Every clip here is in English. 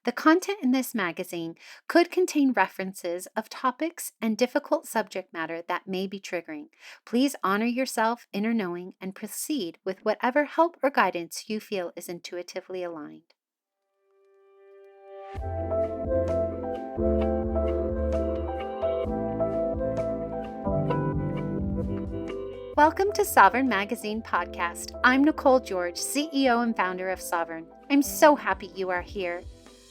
The content in this magazine could contain references of topics and difficult subject matter that may be triggering. Please honor yourself, inner knowing, and proceed with whatever help or guidance you feel is intuitively aligned. Welcome to Sovereign Magazine Podcast. I'm Nicole George, CEO and founder of Sovereign. I'm so happy you are here.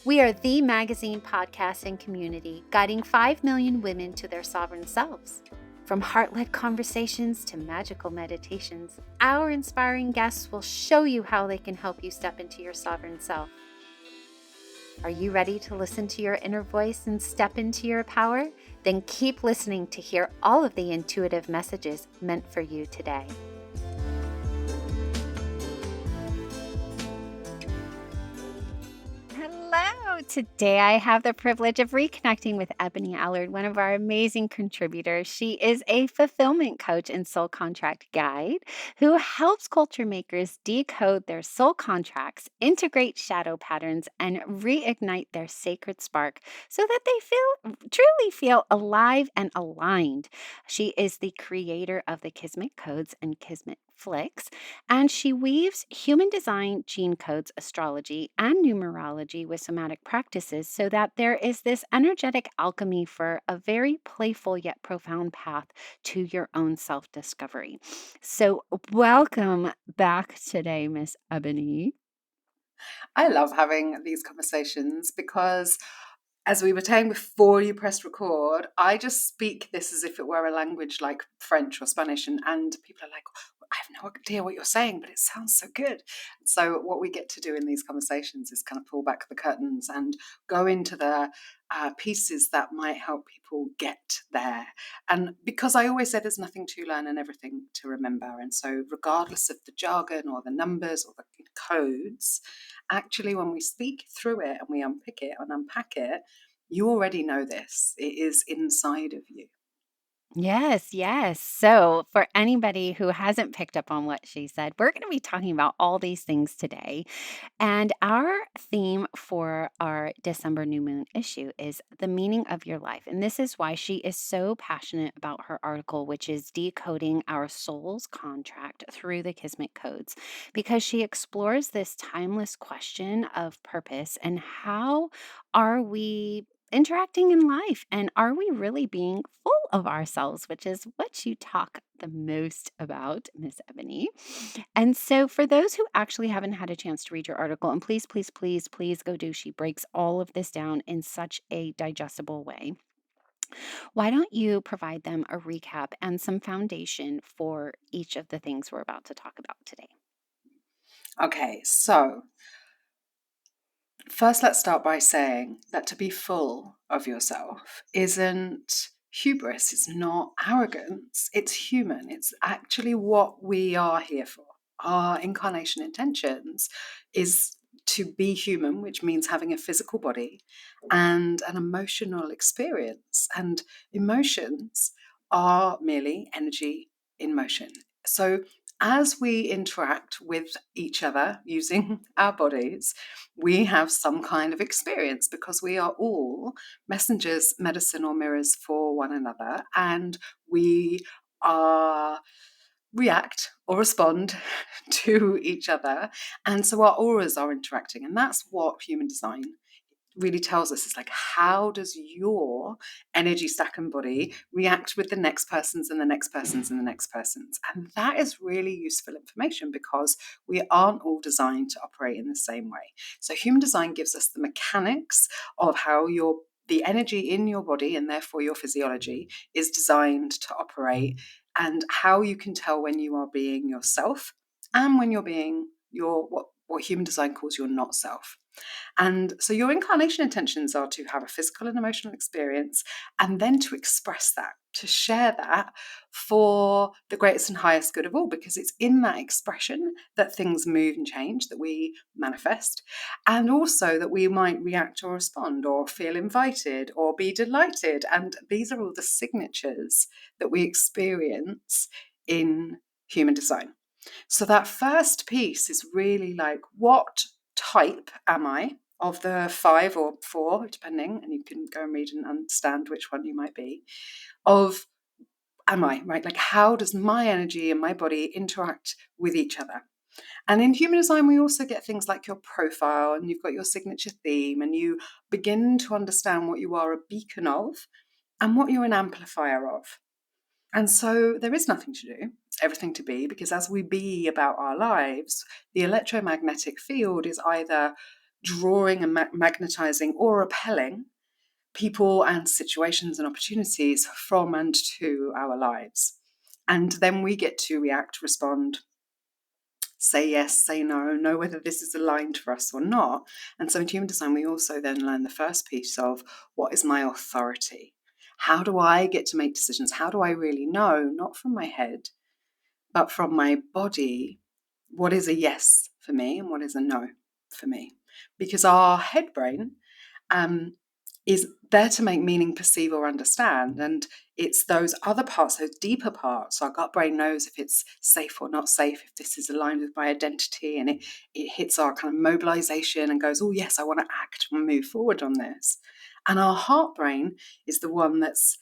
We are the magazine podcast and community guiding 5 million women to their sovereign selves. From heart-led conversations to magical meditations, our inspiring guests will show you how they can help you step into your sovereign self. Are you ready to listen to your inner voice and step into your power? Then keep listening to hear all of the intuitive messages meant for you today. Hello! Today I have the privilege of reconnecting with Ebonie Allard, one of our amazing contributors. She is a fulfillment coach and soul contract guide who helps culture makers decode their soul contracts, integrate shadow patterns, and reignite their sacred spark so that they truly feel alive and aligned. She is the creator of the Kismet Codes and Kismet Flicks, and she weaves human design, gene codes, astrology, and numerology with somatic practices so that there is this energetic alchemy for a very playful yet profound path to your own self discovery. So, welcome back today, Miss Ebonie. I love having these conversations because, as we were saying before you pressed record, I just speak this as if it were a language like French or Spanish, and people are like, I have no idea what you're saying, but it sounds so good. So what we get to do in these conversations is kind of pull back the curtains and go into the pieces that might help people get there. And because I always say there's nothing to learn and everything to remember. And so regardless of the jargon or the numbers or the codes, actually when we speak through it and we unpick it and unpack it, you already know this. It is inside of you. Yes, yes. So, for anybody who hasn't picked up on what she said, we're going to be talking about all these things today. And our theme for our December new moon issue is the meaning of your life. And this is why she is so passionate about her article, which is decoding our soul's contract through the Kismet codes, because she explores this timeless question of purpose and how are we interacting in life, and are we really being full of ourselves, which is what you talk the most about, Miss Ebonie. And so for those who actually haven't had a chance to read your article, and please, please, please, please go do, she breaks all of this down in such a digestible way. Why don't you provide them a recap and some foundation for each of the things we're about to talk about today? Okay, so first, let's start by saying that to be full of yourself isn't hubris, it's not arrogance, it's human. It's actually what we are here for. Our incarnation intentions is to be human, which means having a physical body and an emotional experience. And emotions are merely energy in motion. So as we interact with each other using our bodies, we have some kind of experience because we are all messengers, medicine, or mirrors for one another, and we are react or respond to each other. And so our auras are interacting, and that's what human design really tells us. It's like, how does your energy stack and body react with the next person's and the next person's and the next person's? And that is really useful information because we aren't all designed to operate in the same way. So human design gives us the mechanics of how the energy in your body and therefore your physiology is designed to operate, and how you can tell when you are being yourself and when you're being your what human design calls your not self. And so your incarnation intentions are to have a physical and emotional experience and then to express that, to share that for the greatest and highest good of all, because it's in that expression that things move and change, that we manifest, and also that we might react or respond or feel invited or be delighted. And these are all the signatures that we experience in human design. So that first piece is really like, what type am I of the 5 or 4, depending, and you can go and read and understand which one you might be, of am I, right? Like, how does my energy and my body interact with each other? And in human design, we also get things like your profile, and you've got your signature theme, and you begin to understand what you are a beacon of and what you're an amplifier of. And so there is nothing to do, everything to be, because as we be about our lives, the electromagnetic field is either drawing and magnetizing or repelling people and situations and opportunities from and to our lives. And then we get to react, respond, say yes, say no, know whether this is aligned for us or not. And so in human design, we also then learn the first piece of what is my authority? How do I get to make decisions? How do I really know, not from my head, but from my body, what is a yes for me and what is a no for me? Because our head brain um, is there to make meaning, perceive, or understand. And it's those other parts, those deeper parts. Our gut brain knows if it's safe or not safe, if this is aligned with my identity, and it hits our kind of mobilization and goes, oh, yes, I want to act and move forward on this. And our heart brain is the one that's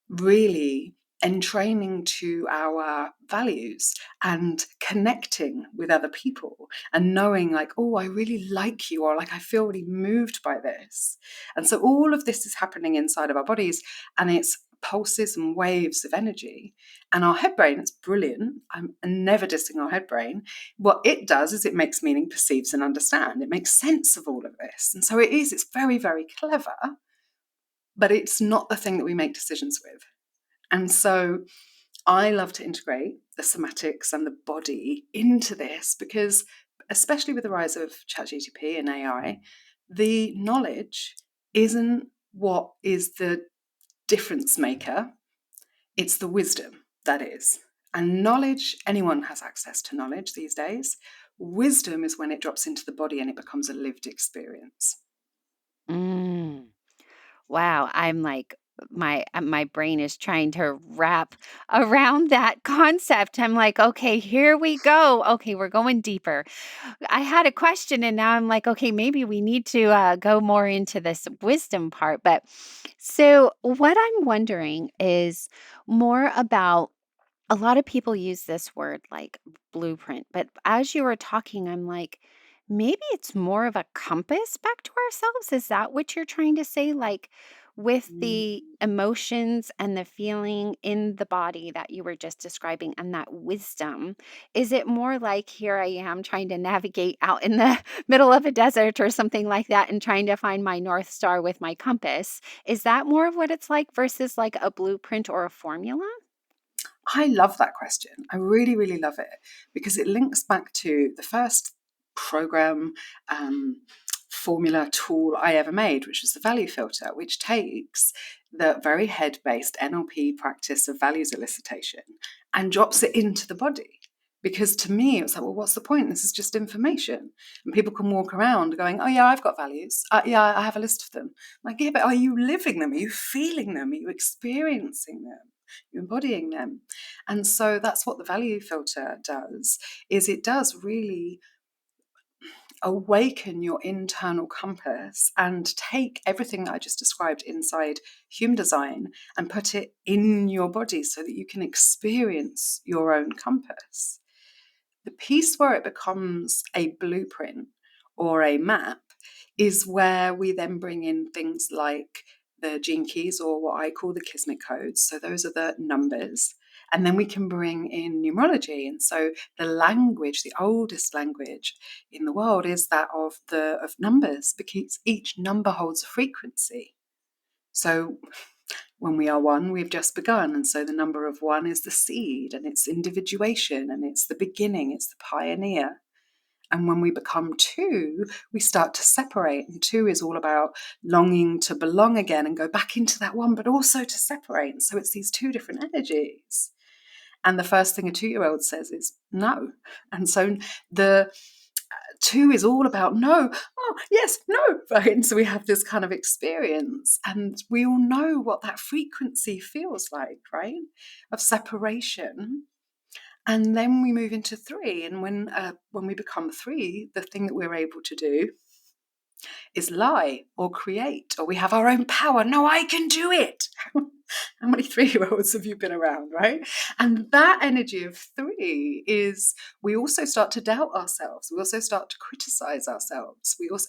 really entraining to our values and connecting with other people and knowing like, oh, I really like you, or like I feel really moved by this. And so all of this is happening inside of our bodies, and it's pulses and waves of energy. And our head brain, it's brilliant. I'm never dissing our head brain. What it does is it makes meaning, perceives, and understand. It makes sense of all of this. And so it's very, very clever, but it's not the thing that we make decisions with. And so I love to integrate the somatics and the body into this because, especially with the rise of ChatGPT and AI, the knowledge isn't what is the difference maker, it's the wisdom that is. And knowledge, anyone has access to knowledge these days. Wisdom is when it drops into the body and it becomes a lived experience. Mm. Wow, I'm like my brain is trying to wrap around that concept. I'm like, "Okay, here we go. Okay, we're going deeper." I had a question and now I'm like, "Okay, maybe we need to go more into this wisdom part." But so what I'm wondering is more about a lot of people use this word like blueprint, but as you were talking, I'm like, maybe it's more of a compass back to ourselves. Is that what you're trying to say? Like with the Mm. emotions and the feeling in the body that you were just describing and that wisdom, is it more like here I am trying to navigate out in the middle of a desert or something like that and trying to find my North Star with my compass? Is that more of what it's like versus like a blueprint or a formula? I love that question. I really, really love it because it links back to the first program formula tool I ever made, which was the value filter, which takes the very head based NLP practice of values elicitation and drops it into the body. Because to me, it was like, well, what's the point? This is just information. And people can walk around going, oh, yeah, I've got values. Yeah, I have a list of them. I'm like, yeah, but are you living them? Are you feeling them? Are you experiencing them? You're embodying them. And so that's what the value filter does, is it does really awaken your internal compass and take everything that I just described inside human design and put it in your body so that you can experience your own compass. The piece where it becomes a blueprint or a map is where we then bring in things like the gene keys, or what I call the kismet codes. So those are the numbers. And then we can bring in numerology. And so the language, the oldest language in the world, is that of numbers, because each number holds a frequency. So when we are one, we've just begun. And so the number of one is the seed, and it's individuation, and it's the beginning, it's the pioneer. And when we become two, we start to separate. And two is all about longing to belong again and go back into that one, but also to separate. And so it's these two different energies. And the first thing a 2-year-old says is no. And so the two is all about no, oh, yes, no, right? And so we have this kind of experience, and we all know what that frequency feels like, right? Of separation. And then we move into three. And when we become three, the thing that we're able to do is lie or create, or we have our own power. No, I can do it. How many 3-year-olds have you been around, right? And that energy of 3 is, we also start to doubt ourselves. We also start to criticize ourselves. We also,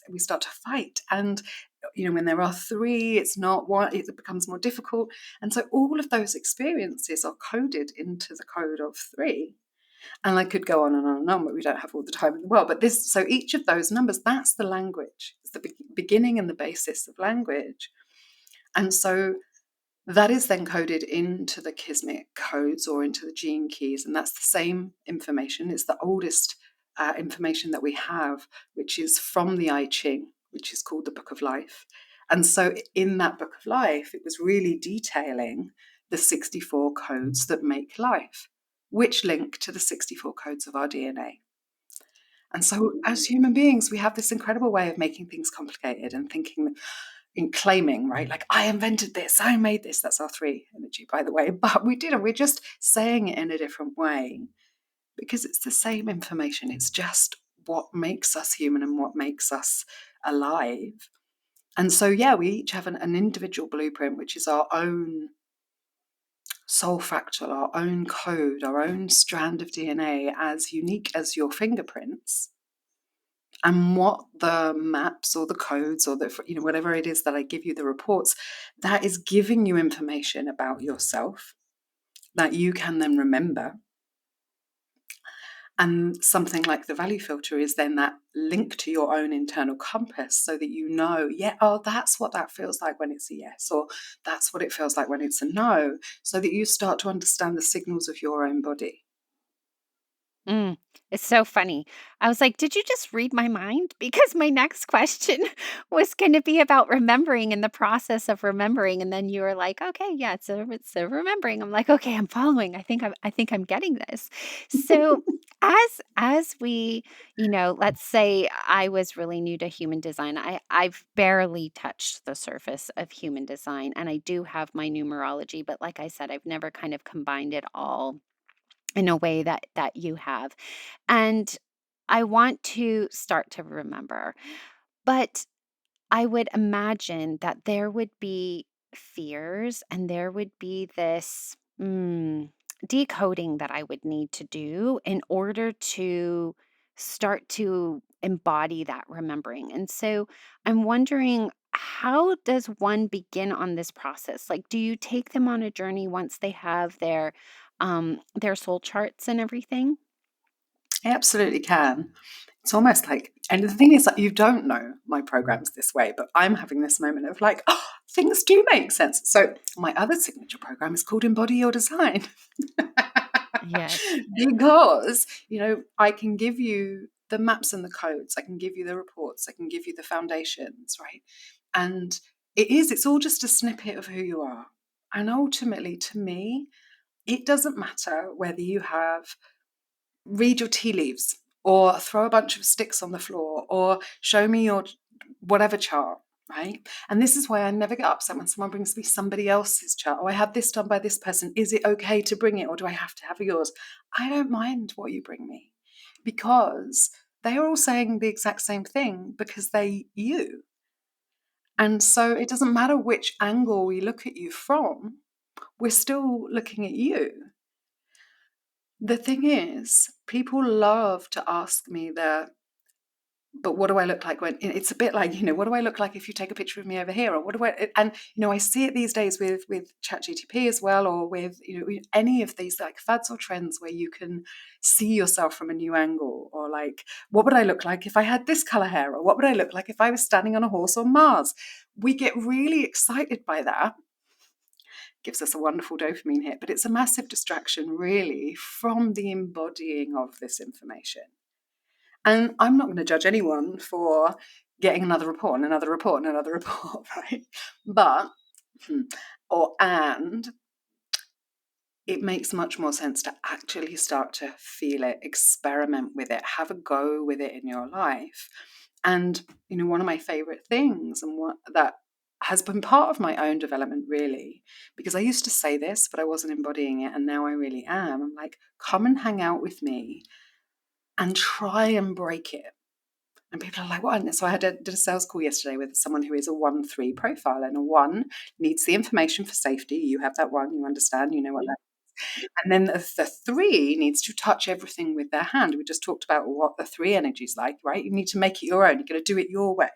we start to fight. And, when there are 3, it's not one, it becomes more difficult. And so all of those experiences are coded into the code of 3. And I could go on and on and on, but we don't have all the time in the world. But so each of those numbers, that's the language. It's the beginning and the basis of language. And so that is then coded into the kismet codes or into the gene keys. And that's the same information. It's the oldest information that we have, which is from the I Ching, which is called the Book of Life. And so in that Book of Life, it was really detailing the 64 codes that make life, which link to the 64 codes of our DNA. And so as human beings, we have this incredible way of making things complicated and thinking, in claiming, right? Like, I invented this, I made this. That's our 3 energy, by the way. But we didn't. We're just saying it in a different way because it's the same information. It's just what makes us human and what makes us alive. And so, yeah, we each have an individual blueprint, which is our own soul fractal, our own code, our own strand of DNA, as unique as your fingerprints. And what the maps or the codes or the, whatever it is that I give you, the reports, that is giving you information about yourself that you can then remember. And something like the value filter is then that link to your own internal compass so that you know, that's what that feels like when it's a yes, or that's what it feels like when it's a no, so that you start to understand the signals of your own body. Mm, it's so funny. I was like, did you just read my mind? Because my next question was going to be about remembering and the process of remembering. And then you were like, okay, yeah, it's a remembering. I'm like, okay, I'm following. I think I'm getting this. So as we, let's say I was really new to human design. I've barely touched the surface of human design. And I do have my numerology, but like I said, I've never kind of combined it all in a way that you have. And I want to start to remember, but I would imagine that there would be fears and there would be this decoding that I would need to do in order to start to embody that remembering. And so I'm wondering, how does one begin on this process? Like, do you take them on a journey once they have their soul charts and everything? I absolutely can. It's almost like, and the thing is that you don't know my program's this way, but I'm having this moment of like, oh, things do make sense. So my other signature program is called Embody Your Design. Yes. Because, I can give you the maps and the codes, I can give you the reports, I can give you the foundations, right? And it's all just a snippet of who you are. And ultimately, to me, it doesn't matter whether you have read your tea leaves or throw a bunch of sticks on the floor or show me your whatever chart, right? And this is why I never get upset when someone brings me somebody else's chart. Oh, I had this done by this person. Is it okay to bring it or do I have to have yours? I don't mind what you bring me because they are all saying the exact same thing because they you. And so it doesn't matter which angle we look at you from, we're still looking at you. The thing is, people love to ask me but what do I look like when it's a bit like, what do I look like if you take a picture of me over here? Or what do I, and, I see it these days with ChatGTP as well, or with, any of these like fads or trends where you can see yourself from a new angle, or like, what would I look like if I had this color hair? Or what would I look like if I was standing on a horse on Mars? We get really excited by that. Gives us a wonderful dopamine hit, but it's a massive distraction really from the embodying of this information. And I'm not going to judge anyone for getting another report and another report and another report, right? But, and it makes much more sense to actually start to feel it, experiment with it, have a go with it in your life. And, one of my favorite things and what that has been part of my own development really, because I used to say this, but I wasn't embodying it. And now I really am. I'm like, come and hang out with me and try and break it. And people are like, what? And so did a sales call yesterday with someone who is a 1-3 profile, and a 1 needs the information for safety. You have that 1, you understand, you know what that is. And then the 3 needs to touch everything with their hand. We just talked about what the 3 energy is like, right? You need to make it your own. You're going to do it your way.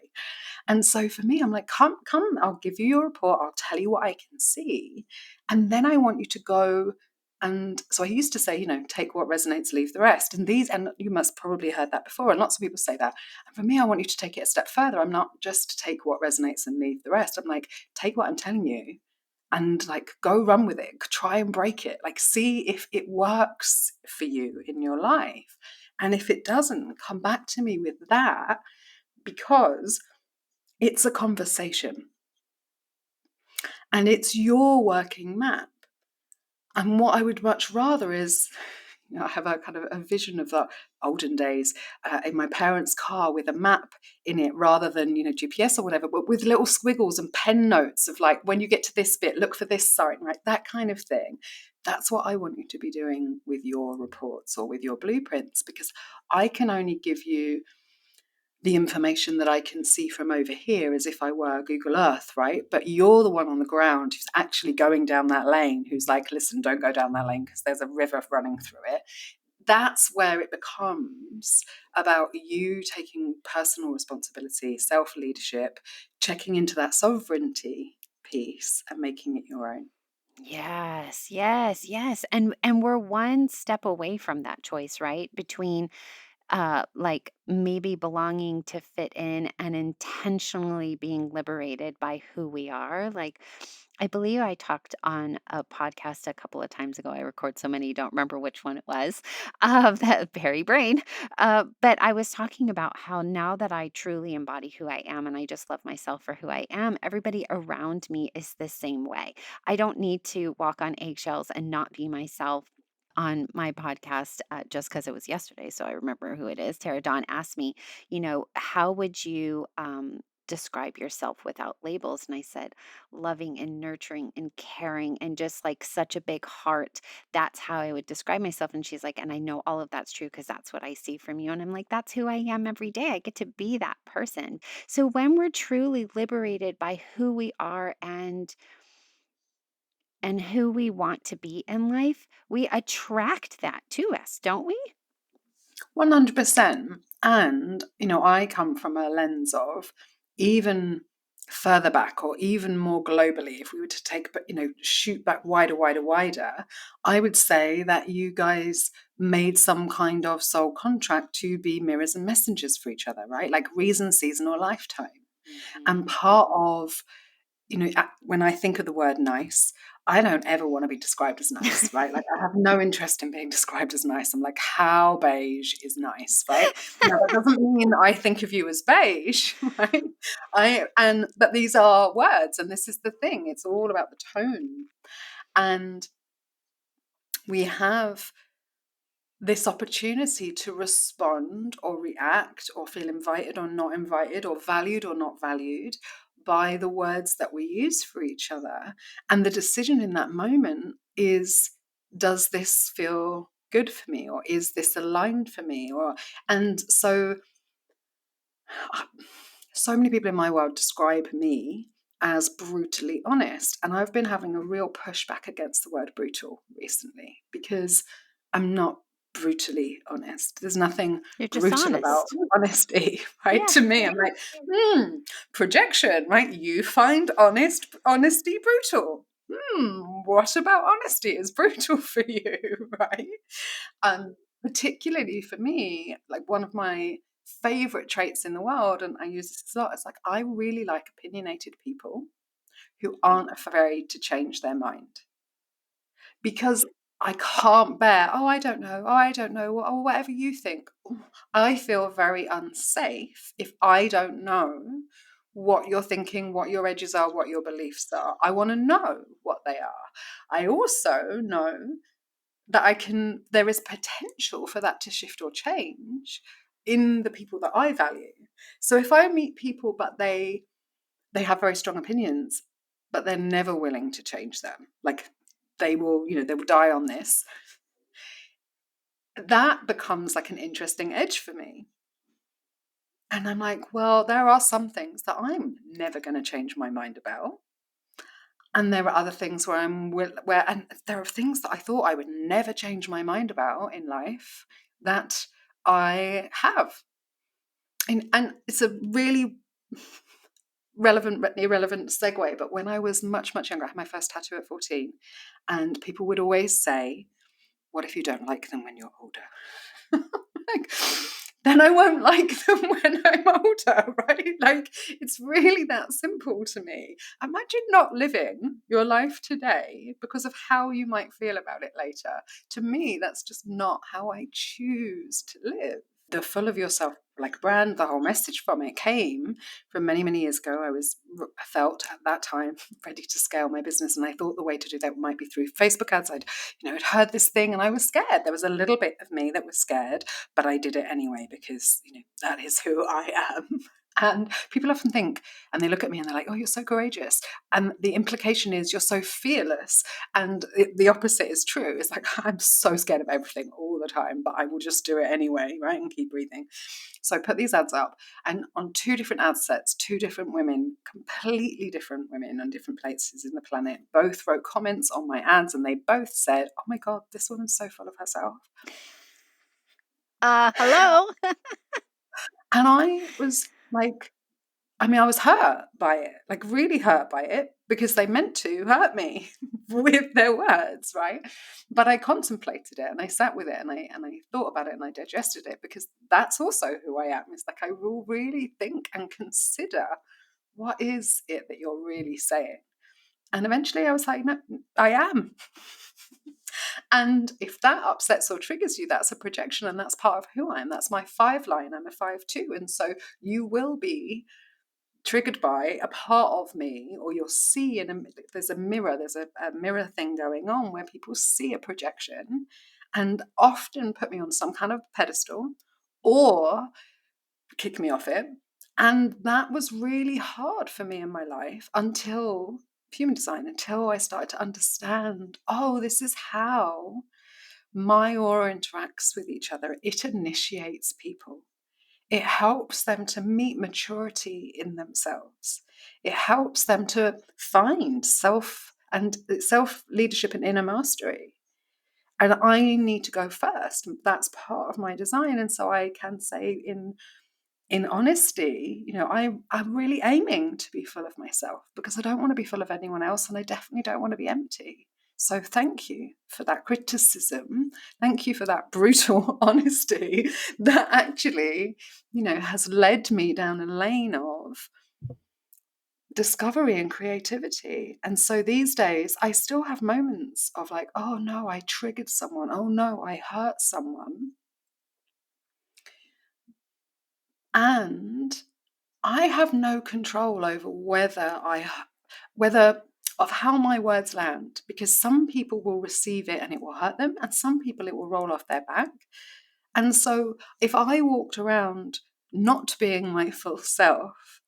And so for me, I'm like, come, I'll give you your report. I'll tell you what I can see. And then I want you to go. And so I used to say, take what resonates, leave the rest. And you must probably heard that before. And lots of people say that. And for me, I want you to take it a step further. I'm not just take what resonates and leave the rest. I'm like, take what I'm telling you and like go run with it, try and break it, like see if it works for you in your life. And if it doesn't, come back to me with that, because it's a conversation and it's your working map. And what I would much rather is, I have a kind of a vision of the olden days in my parents' car with a map in it, rather than, GPS or whatever, but with little squiggles and pen notes of like, when you get to this bit, look for this sign, right? That kind of thing. That's what I want you to be doing with your reports or with your blueprints, because I can only give you the information that I can see from over here as if I were Google Earth, right? But you're the one on the ground who's actually going down that lane, who's like, listen, don't go down that lane because there's a river running through it. That's where it becomes about you taking personal responsibility, self-leadership, checking into that sovereignty piece and making it your own. Yes, yes, yes. And we're one step away from that choice, right? Between like maybe belonging to fit in and intentionally being liberated by who we are. Like, I believe I talked on a podcast a couple of times ago. I record so many, don't remember which one it was. That very brain. But I was talking about how now that I truly embody who I am and I just love myself for who I am, everybody around me is the same way. I don't need to walk on eggshells and not be myself. On my podcast, just because it was yesterday, so I remember who it is. Tara Dawn asked me, how would you describe yourself without labels? And I said, loving and nurturing and caring and just like such a big heart. That's how I would describe myself. And she's like, and I know all of that's true because that's what I see from you. And I'm like, that's who I am every day. I get to be that person. So when we're truly liberated by who we are and who we want to be in life, we attract that to us, don't we? 100%. And, I come from a lens of even further back or even more globally, if we were to take, shoot back wider, wider, wider, I would say that you guys made some kind of soul contract to be mirrors and messengers for each other, right? Like reason, season, or lifetime. And Mhm. part of, when I think of the word nice, I don't ever want to be described as nice, right? Like I have no interest in being described as nice. I'm like, how beige is nice, right? Now that doesn't mean I think of you as beige, right? But these are words, and this is the thing. It's all about the tone. And we have this opportunity to respond or react or feel invited or not invited or valued or not valued by the words that we use for each other. And the decision in that moment is, does this feel good for me, or is this aligned for me? And so many people in my world describe me as brutally honest, and I've been having a real pushback against the word brutal recently, because I'm not brutally honest. There's nothing You're just brutal about honest. honesty, right? Yeah. To me, I'm like, projection, right? You find honesty brutal. What about honesty is brutal for you, right? Particularly for me, like one of my favorite traits in the world, and I use this a lot, it's like I really like opinionated people who aren't afraid to change their mind, because I can't bear, oh, I don't know, or whatever you think. I feel very unsafe if I don't know what you're thinking, what your edges are, what your beliefs are. I want to know what they are. I also know that there is potential for that to shift or change in the people that I value. So if I meet people, but they have very strong opinions, but they're never willing to change them, like they will die on this, that becomes like an interesting edge for me. And I'm like, well, there are some things that I'm never going to change my mind about. And there are other things where and there are things that I thought I would never change my mind about in life that I have. And it's a really relevant but irrelevant segue. But when I was much, much younger, I had my first tattoo at 14, and people would always say, what if you don't like them when you're older? Like, then I won't like them when I'm older, right? Like, it's really that simple to me. Imagine not living your life today because of how you might feel about it later. To me, that's just not how I choose to live. The Full of Yourself like brand, the whole message from it came from many, many years ago. I felt at that time ready to scale my business, and I thought the way to do that might be through Facebook ads. I'd heard this thing, and I was scared. There was a little bit of me that was scared, but I did it anyway because that is who I am. And people often think, and they look at me and they're like, oh, you're so courageous. And the implication is you're so fearless. And the opposite is true. It's like, I'm so scared of everything all the time, but I will just do it anyway, right? And keep breathing. So I put these ads up, and on 2 different ad sets, 2 different women, completely different women on different places in the planet, both wrote comments on my ads, and they both said, oh my God, this woman's so full of herself. Hello. And I was like, I was hurt by it, like really hurt by it, because they meant to hurt me with their words, right? But I contemplated it, and I sat with it, and I thought about it, and I digested it, because that's also who I am. It's like I will really think and consider, what is it that you're really saying? And eventually I was like, no, I am. And if that upsets or triggers you, that's a projection, and that's part of who I am. That's my 5 line. I'm a 5-2. And so you will be triggered by a part of me, or you'll see there's a mirror thing going on where people see a projection and often put me on some kind of pedestal or kick me off it. And that was really hard for me in my life until human design, until I started to understand, oh, this is how my aura interacts with each other. It initiates people. It helps them to meet maturity in themselves. It helps them to find self leadership and inner mastery. And I need to go first. That's part of my design. And so I can say in honesty, I'm really aiming to be full of myself, because I don't want to be full of anyone else, and I definitely don't want to be empty. So thank you for that criticism. Thank you for that brutal honesty that actually, has led me down a lane of discovery and creativity. And so these days, I still have moments of like, oh no, I triggered someone. Oh no, I hurt someone. And I have no control over whether of how my words land, because some people will receive it and it will hurt them, and some people it will roll off their back. And so if I walked around not being my full self,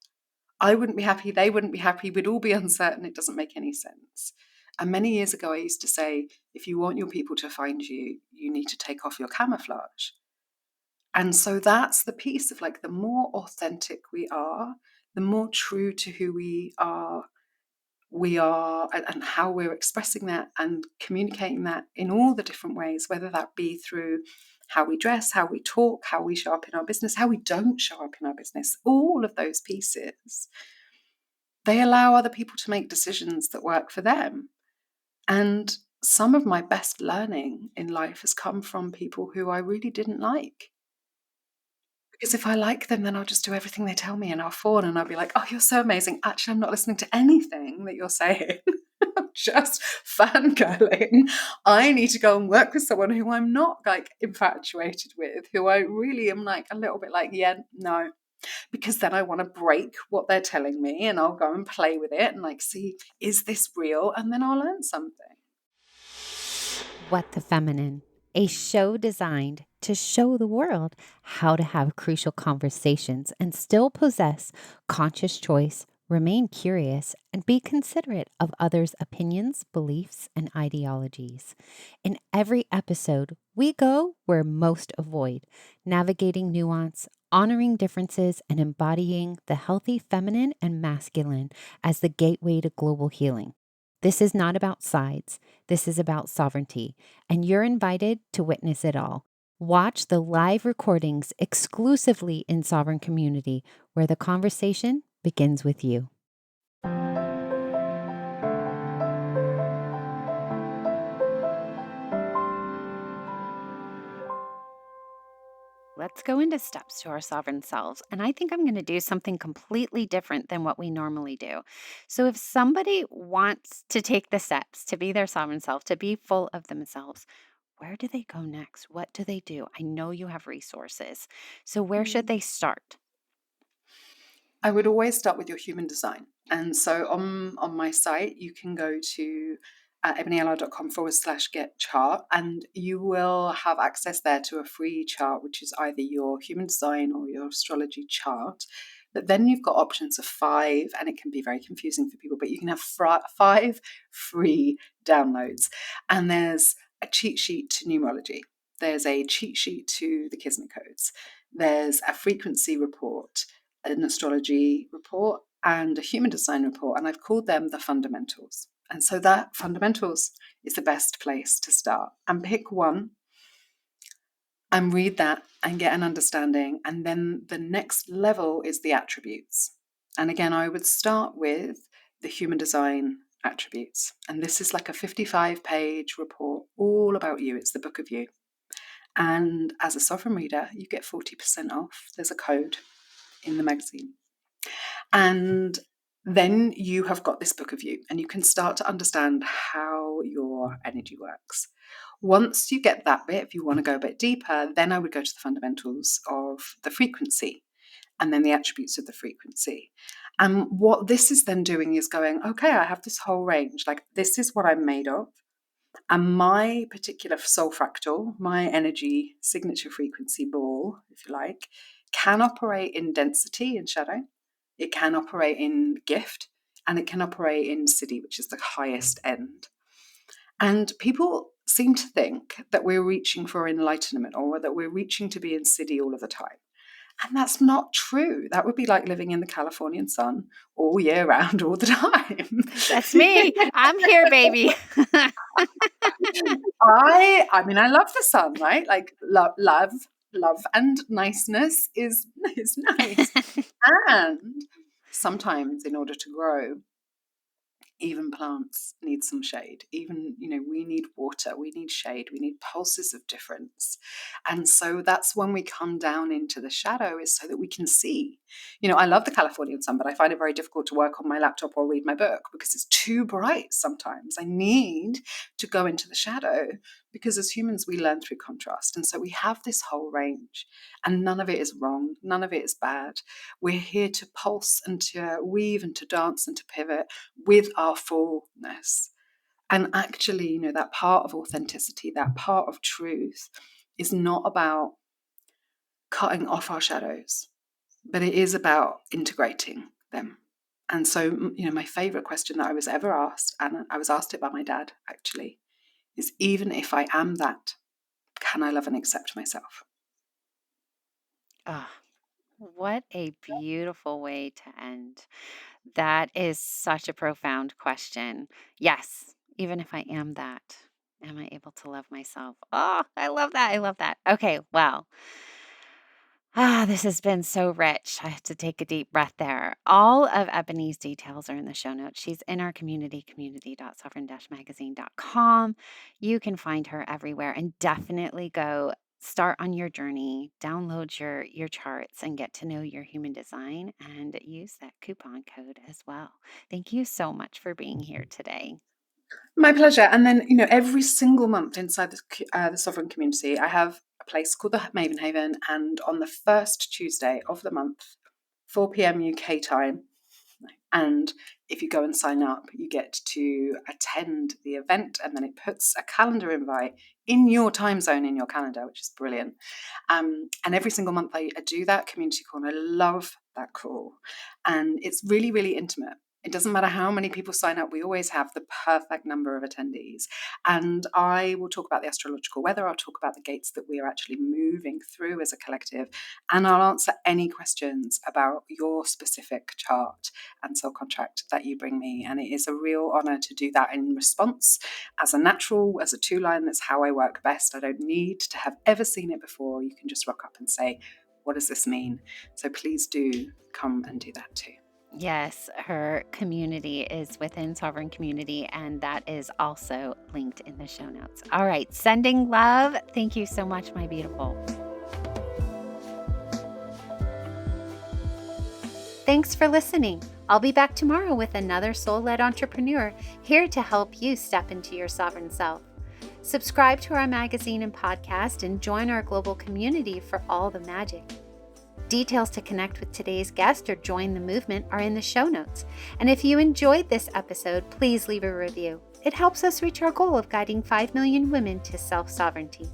I wouldn't be happy, they wouldn't be happy, we'd all be uncertain. It doesn't make any sense. And many years ago, I used to say, if you want your people to find you, you need to take off your camouflage. And so that's the piece of like, the more authentic we are, the more true to who we are, and how we're expressing that and communicating that in all the different ways, whether that be through how we dress, how we talk, how we show up in our business, how we don't show up in our business. All of those pieces, they allow other people to make decisions that work for them. And some of my best learning in life has come from people who I really didn't like. Because if I like them, then I'll just do everything they tell me, and I'll fawn, and I'll be like, oh, you're so amazing. Actually, I'm not listening to anything that you're saying. I'm just fangirling. I need to go and work with someone who I'm not like infatuated with, who I really am like a little bit like, yeah, no. Because then I want to break what they're telling me, and I'll go and play with it and like see, is this real? And then I'll learn something. What the Feminine, a show designed to show the world how to have crucial conversations and still possess conscious choice, remain curious, and be considerate of others' opinions, beliefs, and ideologies. In every episode, we go where most avoid, navigating nuance, honoring differences and embodying the healthy feminine and masculine as the gateway to global healing. This is not about sides. This is about sovereignty, and you're invited to witness it all. Watch the live recordings exclusively in Sovereign Community, where the conversation begins with you. Let's go into steps to our sovereign selves. And I think I'm going to do something completely different than what we normally do. So, if somebody wants to take the steps to be their sovereign self, to be full of themselves, where do they go next? What do they do? I know you have resources. So, where should they start? I would always start with your human design. And so on my site, you can go to ebonieallard.com/get chart, and you will have access there to a free chart, which is either your human design or your astrology chart. But then you've got options of 5, and it can be very confusing for people, but you can have 5 free downloads. And there's a cheat sheet to numerology. There's a cheat sheet to the Kismet codes. There's a frequency report, an astrology report, and a human design report, and I've called them the fundamentals. And so that fundamentals is the best place to start. And pick one and read that and get an understanding. And then the next level is the attributes. And again, I would start with the human design attributes. And this is like a 55-page report all about you. It's the book of you. And as a sovereign reader, you get 40% off. There's a code in the magazine. And then you have got this book of you, and you can start to understand how your energy works. Once you get that bit, if you want to go a bit deeper, then I would go to the fundamentals of the frequency and then the attributes of the frequency. And what this is then doing is going, okay, I have this whole range. Like, this is what I'm made of. And my particular soul fractal, my energy signature frequency ball, if you like, can operate in density and shadow. It can operate in gift, and it can operate in Siddhi, which is the highest end. And people seem to think that we're reaching for enlightenment or that we're reaching to be in Siddhi all of the time. And that's not true. That would be like living in the Californian sun all year round, all the time. That's me. I'm here, baby. I mean, I love the sun, right? Like love and niceness is nice. And sometimes in order to grow, even plants need some shade. Even, we need water, we need shade, we need pulses of difference. And so that's when we come down into the shadow, is so that we can see. I love the Californian sun, but I find it very difficult to work on my laptop or read my book because it's too bright sometimes. I need to go into the shadow, because as humans, we learn through contrast. And so we have this whole range, and none of it is wrong. None of it is bad. We're here to pulse and to weave and to dance and to pivot with our fullness. And actually, that part of authenticity, that part of truth, is not about cutting off our shadows, but it is about integrating them. And so, my favorite question that I was ever asked, and I was asked it by my dad actually, is, even if I am that, can I love and accept myself? Oh, what a beautiful way to end. That is such a profound question. Yes, even if I am that, am I able to love myself? Oh, I love that. I love that. Okay, well, this has been so rich. I had to take a deep breath there. All of Ebonie's details are in the show notes. She's in our community.sovereign-magazine.com. You can find her everywhere, and definitely go start on your journey, download your charts, and get to know your human design, and use that coupon code as well. Thank you so much for being here today. My pleasure. And then, every single month inside the Sovereign Community, I have a place called the Maven Haven. And on the first Tuesday of the month, 4 p.m. UK time, and if you go and sign up, you get to attend the event, and then it puts a calendar invite in your time zone in your calendar, which is brilliant. And every single month I do that community call, and I love that call. And it's really, really intimate. It doesn't matter how many people sign up, we always have the perfect number of attendees. And I will talk about the astrological weather, I'll talk about the gates that we are actually moving through as a collective, and I'll answer any questions about your specific chart and soul contract that you bring me. And it is a real honor to do that in response as a natural, as a two-line. That's how I work best. I don't need to have ever seen it before. You can just rock up and say, what does this mean? So please do come and do that too. Yes, her community is within Sovereign Community, and that is also linked in the show notes. All right, sending love. Thank you so much, my beautiful. Thanks for listening. I'll be back tomorrow with another soul-led entrepreneur here to help you step into your sovereign self. Subscribe to our magazine and podcast and join our global community for all the magic. Details to connect with today's guest or join the movement are in the show notes. And if you enjoyed this episode, please leave a review. It helps us reach our goal of guiding 5 million women to self-sovereignty.